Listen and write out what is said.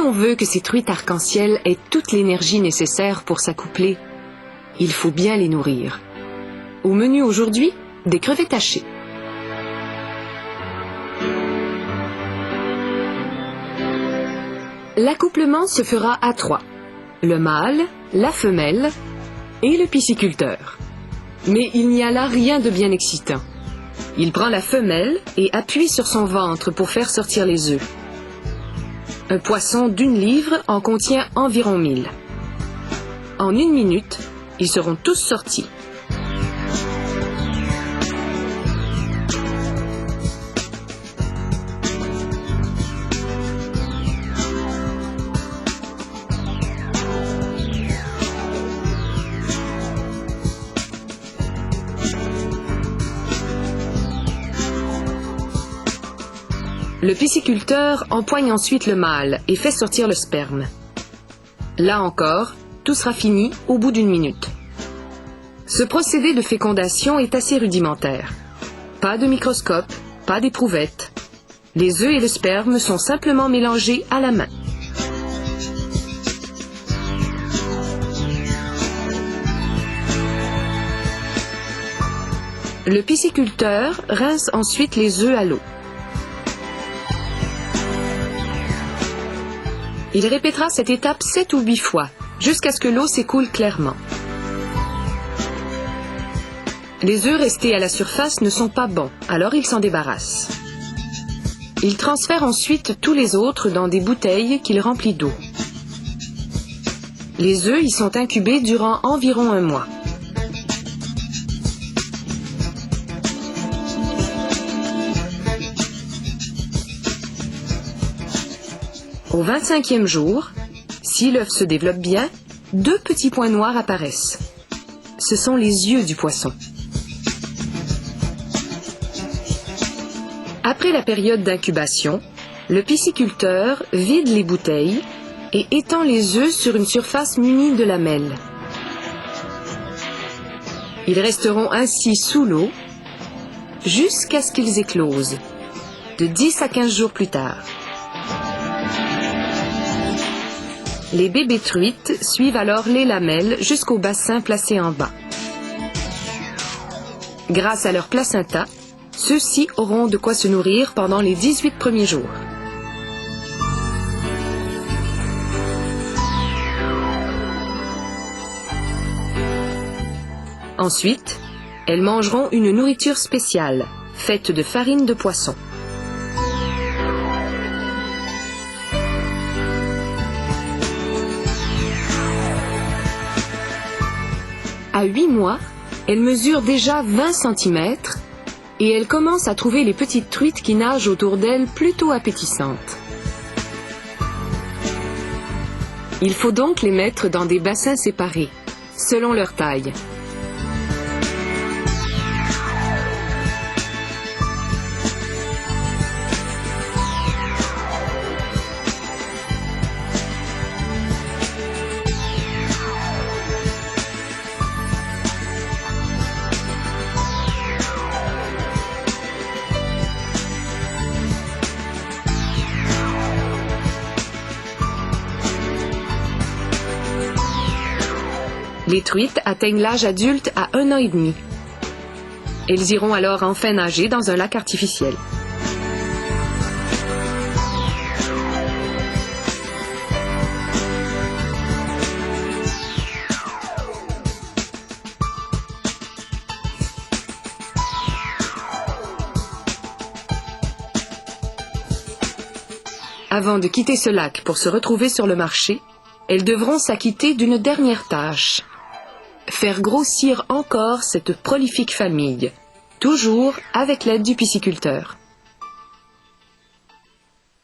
l'on veut que ces truites arc-en-ciel aient toute l'énergie nécessaire pour s'accoupler, il faut bien les nourrir. Au menu aujourd'hui, des crevettes hachées. L'accouplement se fera à 3. Le mâle, la femelle et le pisciculteur. Mais il n'y a là rien de bien excitant. Il prend la femelle et appuie sur son ventre pour faire sortir les œufs. Un poisson d'1 livre en contient environ 1000. En 1 minute, ils seront tous sortis. Le pisciculteur empoigne ensuite le mâle et fait sortir le sperme. Là encore, tout sera fini au bout d'1 minute. Ce procédé de fécondation est assez rudimentaire. Pas de microscope, pas d'éprouvette. Les œufs et le sperme sont simplement mélangés à la main. Le pisciculteur rince ensuite les œufs à l'eau. Il répétera cette étape 7 ou 8 fois, jusqu'à ce que l'eau s'écoule clairement. Les œufs restés à la surface ne sont pas bons, alors il s'en débarrasse. Il transfère ensuite tous les autres dans des bouteilles qu'il remplit d'eau. Les œufs y sont incubés durant environ 1 mois. Au 25e jour, si l'œuf se développe bien, 2 petits points noirs apparaissent. Ce sont les yeux du poisson. Après la période d'incubation, le pisciculteur vide les bouteilles et étend les œufs sur une surface munie de lamelles. Ils resteront ainsi sous l'eau jusqu'à ce qu'ils éclosent, de 10 à 15 jours plus tard. Les bébés truites suivent alors les lamelles jusqu'au bassin placé en bas. Grâce à leur placenta, ceux-ci auront de quoi se nourrir pendant les 18 premiers jours. Ensuite, elles mangeront une nourriture spéciale, faite de farine de poisson. À 8 mois, elle mesure déjà 20 cm et elle commence à trouver les petites truites qui nagent autour d'elle plutôt appétissantes. Il faut donc les mettre dans des bassins séparés, selon leur taille. Les truites atteignent l'âge adulte à 1 an et demi. Elles iront alors enfin nager dans un lac artificiel. Avant de quitter ce lac pour se retrouver sur le marché, elles devront s'acquitter d'une dernière tâche. Faire grossir encore cette prolifique famille, toujours avec l'aide du pisciculteur.